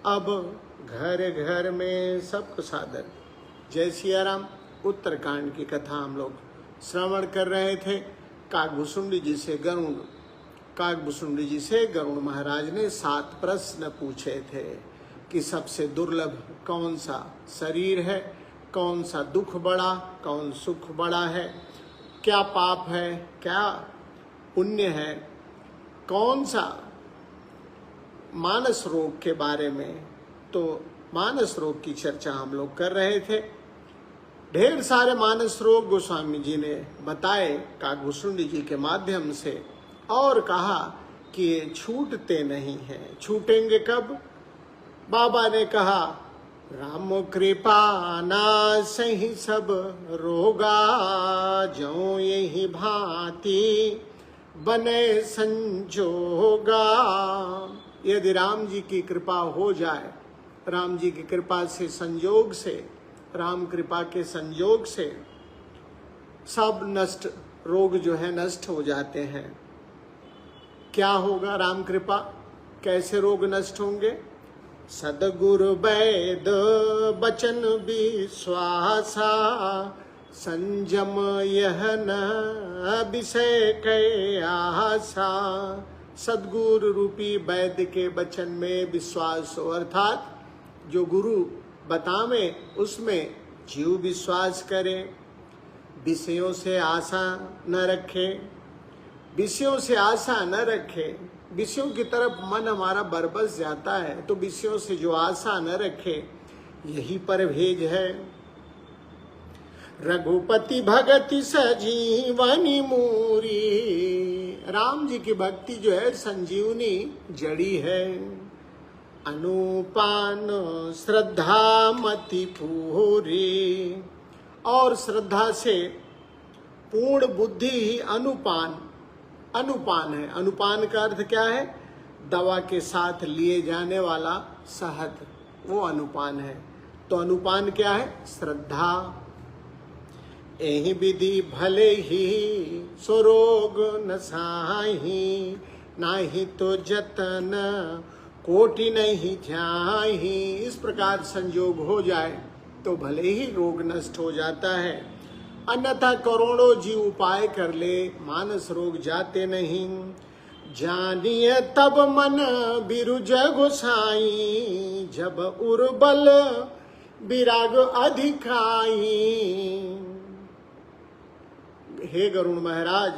अब घर घर में सबको सादर। जय सिया राम। उत्तरकांड की कथा हम लोग श्रवण कर रहे थे। काकभुसुंडी जी से गरुड़ महाराज ने 7 प्रश्न पूछे थे कि सबसे दुर्लभ कौन सा शरीर है, कौन सा दुख बड़ा, कौन सुख बड़ा है, क्या पाप है, क्या पुण्य है, कौन सा मानस रोग के बारे में। तो मानस रोग की चर्चा हम लोग कर रहे थे। ढेर सारे मानस रोग गोस्वामी जी ने बताए काकभुसुंडी जी के माध्यम से, और कहा कि ये छूटते नहीं हैं। छूटेंगे कब? बाबा ने कहा राम कृपा नासहि सब रोगा, जो यही भांति बने संजोगा। यदि राम जी की कृपा हो जाए, राम जी की कृपा से, संयोग से, राम कृपा के संयोग से सब नष्ट रोग जो है नष्ट हो जाते हैं। क्या होगा राम कृपा? कैसे रोग नष्ट होंगे? सदगुरु वैद बचन विश्वासा, संयम यह न विषय कै आशा। सदगुरु रूपी वैद्य के वचन में विश्वास हो, अर्थात जो गुरु बतावे उसमें जीव विश्वास करे, विषयों से आशा न रखे। विषयों से आशा न रखे, विषयों की तरफ मन हमारा बरबस जाता है, तो विषयों से जो आशा न रखे, यही परभेज है। रघुपति भगति सजीवनी मूरी, राम जी की भक्ति जो है संजीवनी जड़ी है। अनुपान श्रद्धा मति पूरी, और श्रद्धा से पूर्ण बुद्धि ही अनुपान है। अनुपान का अर्थ क्या है? दवा के साथ लिए जाने वाला शहद, वो अनुपान है। तो अनुपान क्या है? श्रद्धा। एहि विधि भले ही स्वरोग न साही, नाही तो जतन कोटि नहीं जाही। इस प्रकार संयोग हो जाए तो भले ही रोग नष्ट हो जाता है, अन्यथा करोड़ों जीव उपाय कर ले, मानस रोग जाते नहीं। जानिए तब मन बिरुज गोसाई, जब उर्बल विराग अधिकाई। हे गरुड़ महाराज,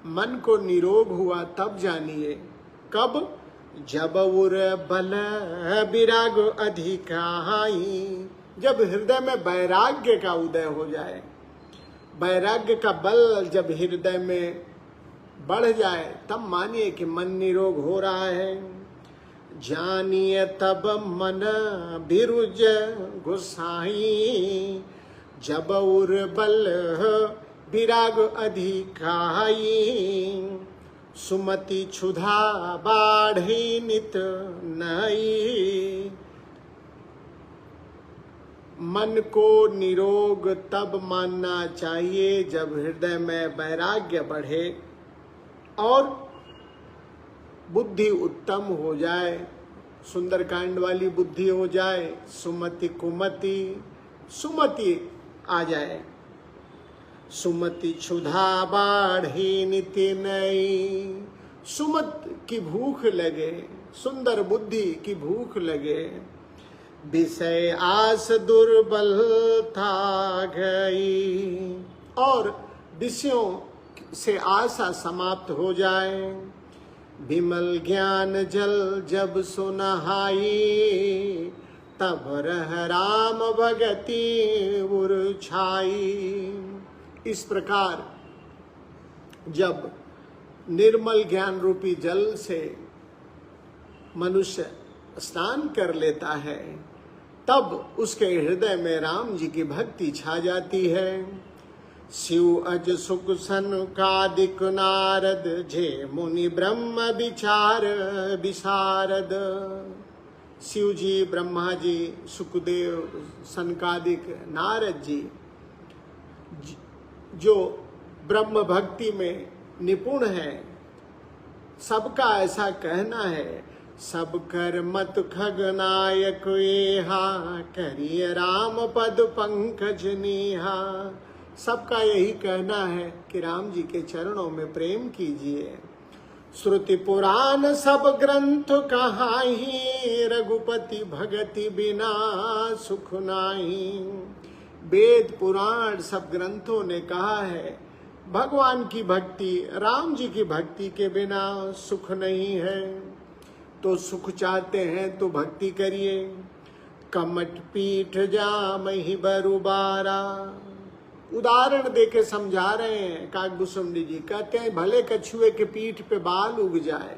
मन को निरोग हुआ तब जानिए। कब? जब उर्बल विराग अधिकाई, जब हृदय में वैराग्य का उदय हो जाए। वैराग्य का बल जब हृदय में बढ़ जाए, तब मानिए कि मन निरोग हो रहा है। जानिए तब मन बिरुज गोसाई, जब उर्बल विराग अधिकाई। सुमति क्षुधा बाढ़ी नित नई, मन को निरोग तब मानना चाहिए जब हृदय में वैराग्य बढ़े और बुद्धि उत्तम हो जाए, सुंदरकांड वाली बुद्धि हो जाए। सुमति कुमति, सुमति आ जाए। सुमति क्षुधा बाढ़ी निति नई, सुमत की भूख लगे, सुंदर बुद्धि की भूख लगे। विषय आस दुर्बल था गई, और विषयों से आशा समाप्त हो जाए। विमल ज्ञान जल जब सुनहाई, तब रह राम भगति उर छाई। इस प्रकार जब निर्मल ज्ञान रूपी जल से मनुष्य स्नान कर लेता है, तब उसके हृदय में राम जी की भक्ति छा जाती है। शिव अज सुख सनकादिक नारद, जे मुनि ब्रह्म विचार विशारद। शिव जी, ब्रह्मा जी, सुखदेव, सनकादिक, नारद जी, जो ब्रह्म भक्ति में निपुण है, सबका ऐसा कहना है सब कर मत खगनायक एहा, करिय राम पद पंकज नेहा। सबका यही कहना है कि राम जी के चरणों में प्रेम कीजिए। श्रुति पुराण सब ग्रंथ कहाही, रघुपति भगति बिना सुख नाही। वेद पुराण सब ग्रंथों ने कहा है भगवान की भक्ति, राम जी की भक्ति के बिना सुख नहीं है। तो सुख चाहते हैं तो भक्ति करिए। कमट पीठ जामहि बरुबारा, उदाहरण देके समझा रहे हैं काकभूषुंडी जी। कहते हैं भले कछुए के पीठ पे बाल उग जाए,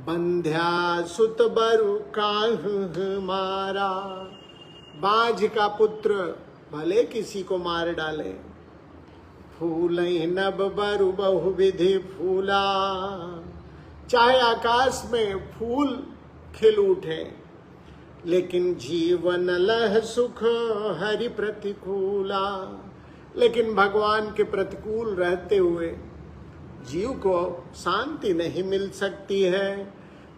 बंध्या सुत बरु काहू मारा। बाझ का पुत्र भले किसी को मार डाले, फूल नभ बरु बहुविधि फूला। चाहे आकाश में फूल खिल उठे, लेकिन जीवन लह सुख हरि प्रतिकूला। लेकिन भगवान के प्रतिकूल रहते हुए जीव को शांति नहीं मिल सकती है।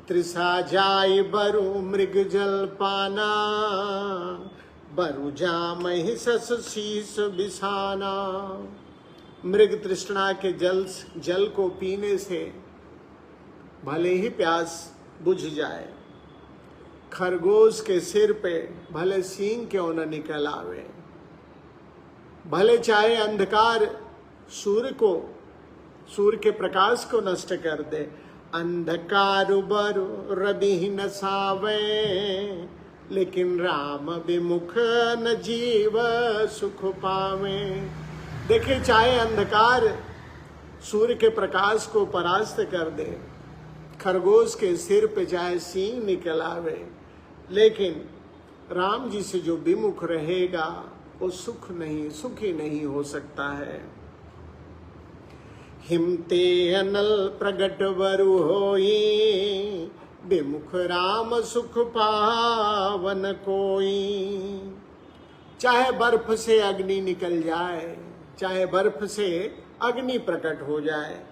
तृषा जाय बरु मृग जल पाना, बरु जामहि सस शीस बिछाना। मृग तृष्णा के जल को पीने से भले ही प्यास बुझ जाए, खरगोश के सिर पे भले सींग क्यों न निकल आवे, भले चाहे अंधकार सूर्य के प्रकाश को नष्ट कर दे। अंधकार बरु रवि न सावे, लेकिन राम विमुख न जीव सुख पावे। देखिए, चाहे अंधकार सूर्य के प्रकाश को परास्त कर दे, खरगोश के सिर पे चाहे सींग निकल आवे, लेकिन राम जी से जो विमुख रहेगा वो सुखी नहीं हो सकता है। हिमते अनल प्रगट बरु होई, विमुख राम सुख पावन कोई। चाहे बर्फ से अग्नि निकल जाए, चाहे बर्फ से अग्नि प्रकट हो जाए,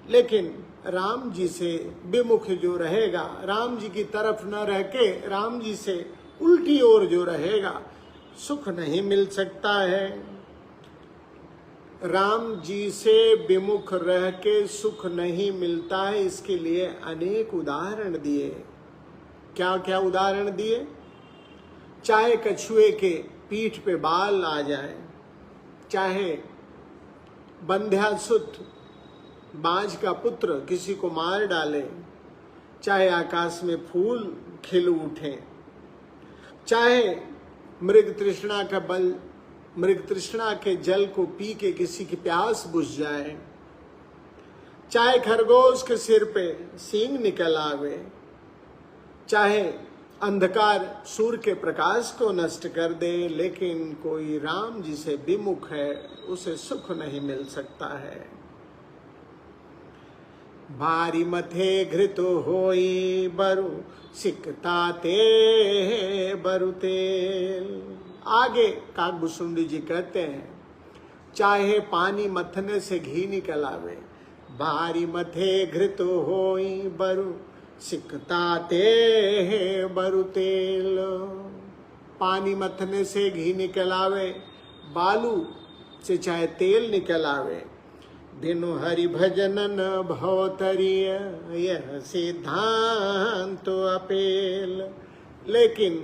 लेकिन राम जी से विमुख जो रहेगा, राम जी की तरफ न रह के राम जी से उल्टी ओर जो रहेगा, सुख नहीं मिल सकता है। राम जी से विमुख रह के सुख नहीं मिलता है, इसके लिए अनेक उदाहरण दिए। क्या क्या उदाहरण दिए? चाहे कछुए के पीठ पे बाल आ जाए, चाहे बंध्यासुत बाज का पुत्र किसी को मार डाले, चाहे आकाश में फूल खिल उठे, चाहे मृग तृष्णा के जल को पी के किसी की प्यास बुझ जाए, चाहे खरगोश के सिर पे सींग निकल आवे, चाहे अंधकार सूर्य के प्रकाश को नष्ट कर दे, लेकिन कोई राम जी से विमुख है उसे सुख नहीं मिल सकता है। भारी मथे घृत होई बरु सिकता ते बरु तेल। आगे काकभूषुंडी जी कहते हैं, चाहे पानी मथने से घी निकल आवे, भारी मथे घृत होई बरु सिकता ते बरु तेल। पानी मथने से घी निकल आवे, बालू से चाहे तेल निकल आवे, बिनु हरि भजनन भवतरिय यह सिद्धांत अपेल। लेकिन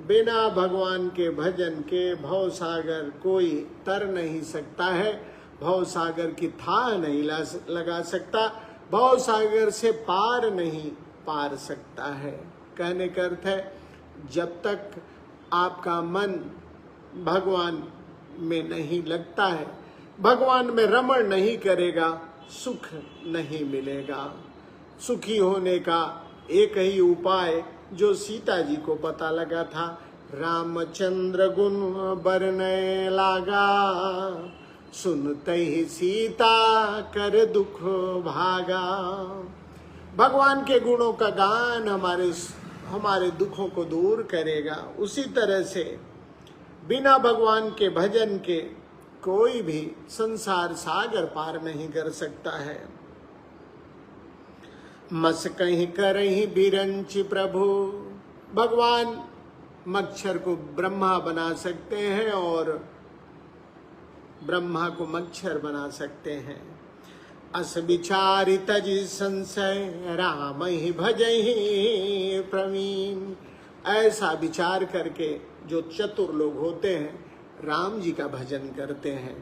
बिना भगवान के भजन के भव सागर कोई तर नहीं सकता है, भव सागर की थाह नहीं लगा सकता, भव सागर से पार नहीं पार सकता है। कहने का अर्थ है, जब तक आपका मन भगवान में नहीं लगता है, भगवान में रमण नहीं करेगा, सुख नहीं मिलेगा। सुखी होने का एक ही उपाय जो सीता जी को पता लगा था, रामचंद्र गुण बरने लागा, सुनते ही सीता कर दुख भागा। भगवान के गुणों का गान हमारे दुखों को दूर करेगा। उसी तरह से बिना भगवान के भजन के कोई भी संसार सागर पार नहीं कर सकता है। मस कहीं करही बिरंच प्रभु। भगवान मच्छर को ब्रह्मा बना सकते हैं और ब्रह्मा को मच्छर बना सकते हैं। अस विचारि तजि संशय राम ही भजहि प्रवीण। ऐसा विचार करके जो चतुर लोग होते हैं राम जी का भजन करते हैं।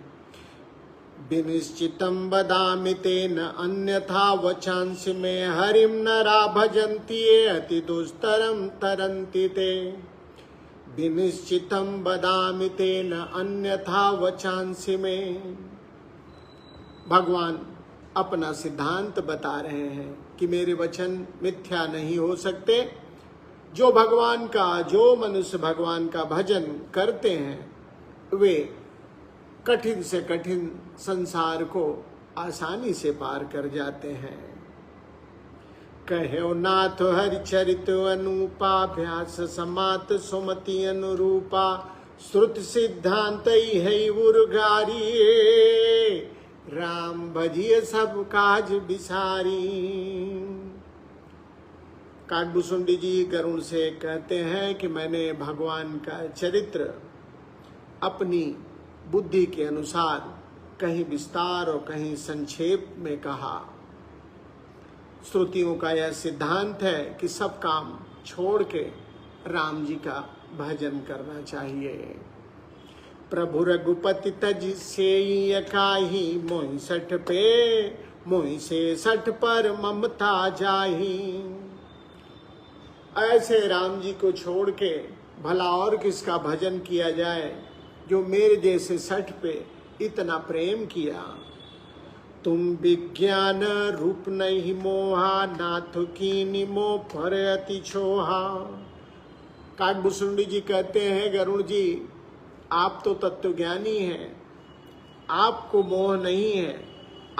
विनिश्चितम वदामि तेन अन्यथा वचांसि में हरिम नरा भजन्ति ये अति दुस्तरम तरन्ति ते। विनिश्चितम वदामि तेन अन्यथा वचांसि में। भगवान अपना सिद्धांत बता रहे हैं कि मेरे वचन मिथ्या नहीं हो सकते। जो भगवान का, जो मनुष्य भगवान का भजन करते हैं वे कठिन से कठिन संसार को आसानी से पार कर जाते हैं। कहो नाथ हरिचरित अनुपाभ्यास समात सुमति अनुरूपा। श्रुत सिद्धांत है उर्गारी राम भजिय सब काज बिसारी। काकभूषुंडी जी गरुड़ से कहते हैं कि मैंने भगवान का चरित्र अपनी बुद्धि के अनुसार कहीं विस्तार और कहीं संक्षेप में कहा। श्रुतियों का यह सिद्धांत है कि सब काम छोड़ के राम जी का भजन करना चाहिए। प्रभु रघुपति तज से काही मोहि सठ पे मोहि से सठ पर ममता जाही। ऐसे राम जी को छोड़ के भला और किसका भजन किया जाए जो मेरे जैसे सठ पे इतना प्रेम किया। तुम विज्ञान रूप नहीं मोहा नाथ की निमो पर अति छोहा। काकभूषुंडी जी कहते हैं गरुड़ जी आप तो तत्वज्ञानी हैं, आपको मोह नहीं है,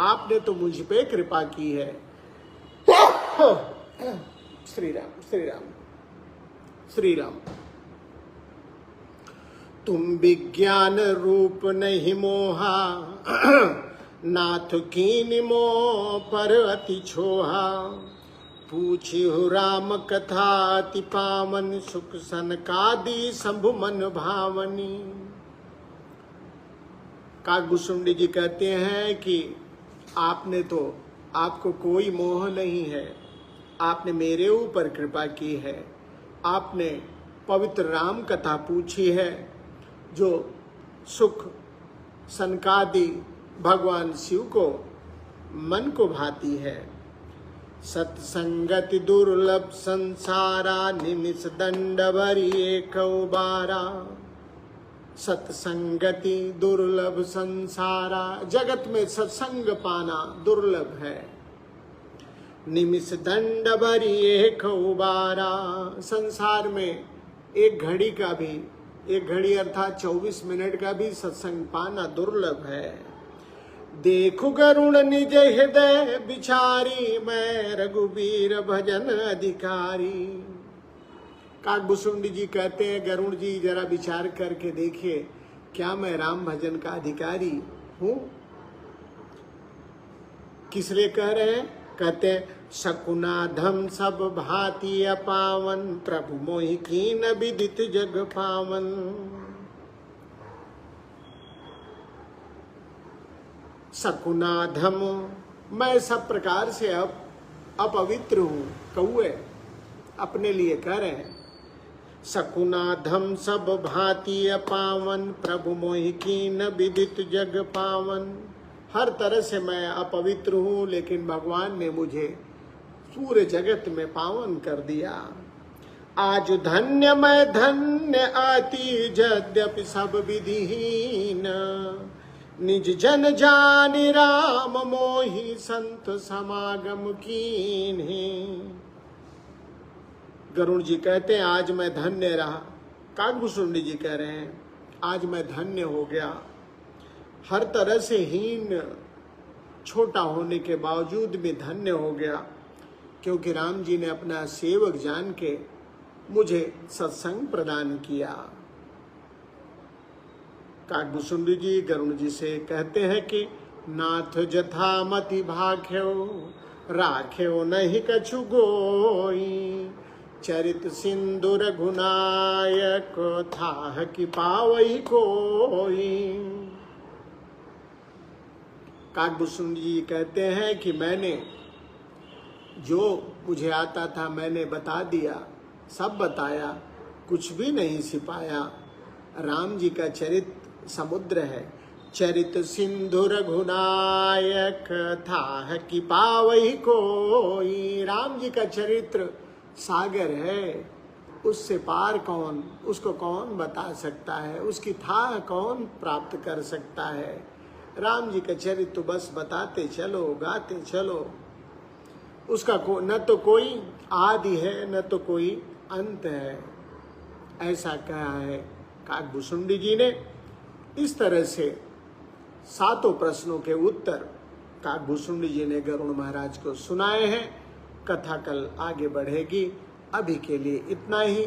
आपने तो मुझ पे कृपा की है। श्री राम श्री राम श्री राम। तुम विज्ञान रूप नहीं मोहा नाथ कीन मोह पर अति छोहा। पूछिहु राम कथा अति पावन सुख सनकादि शंभु मन भावनी। काकभूषुंडी जी कहते हैं कि आपने तो, आपको कोई मोह नहीं है, आपने मेरे ऊपर कृपा की है। आपने पवित्र राम कथा पूछी है जो सुख सनकादि भगवान शिव को मन को भाती है। सत्संगति दुर्लभ संसारा निमिष दंड भरी एक बारा। सत्संगति दुर्लभ संसारा, जगत में सत्संग पाना दुर्लभ है। निमिष दंड भरी एक बारा, संसार में एक घड़ी का भी, एक घड़ी अर्थात 24 मिनट का भी सत्संग पाना दुर्लभ है। देखु गरुण निज हृदय बिचारी मैं रघुबीर भजन अधिकारी। काकभूषुंडी जी कहते हैं गरुड़ जी जरा विचार करके देखिए क्या मैं राम भजन का अधिकारी हूँ? किस लिए कह रहे हैं? कहते हैं शकुनाधम सब भांति अपावन प्रभु मोहि कीन विदित जग पावन। शकुनाधम, मैं सब प्रकार से अपवित्र हूँ। कौए अपने लिए कह रहे हैं। शकुनाधम सब भांति अपावन प्रभु मोहि कीन विदित जग पावन। हर तरह से मैं अपवित्र हूँ लेकिन भगवान ने मुझे पूरे जगत में पावन कर दिया। आज धन्य मैं धन्य अति यद्यपि सब विधिहीन। निज जन जानि राम मोहि संत समागम कीन्हि। गरुड़ जी कहते हैं आज मैं धन्य रहा। काकभूषुंडी जी कह रहे हैं आज मैं धन्य हो गया। हर तरह से हीन, छोटा होने के बावजूद भी धन्य हो गया क्योंकि राम जी ने अपना सेवक जान के मुझे सत्संग प्रदान किया। काकभूषुंडी जी गरुड़ जी से कहते हैं कि नाथ जथा मति भाग्यो राख्यो नहीं कछु गोई। चरित सिंधु रघुनायक थाह कि पावई कोई। काकभूषण जी कहते हैं कि मैंने जो मुझे आता था मैंने बता दिया, सब बताया, कुछ भी नहीं छिपाया। राम जी का चरित्र समुद्र है। चरित सिंधु रघुनायक थाह कि पावई कोई। राम जी का चरित्र सागर है, उससे पार कौन, उसको कौन बता सकता है, उसकी थाह कौन प्राप्त कर सकता है। राम जी का चरित्र तो बस बताते चलो, गाते चलो। उसका न तो कोई आदि है न तो कोई अंत है, ऐसा कहा है काकभूषुंड जी ने। इस तरह से 7 प्रश्नों के उत्तर काकभूषुंड जी ने गरुड़ महाराज को सुनाए हैं। कथा कल आगे बढ़ेगी। अभी के लिए इतना ही।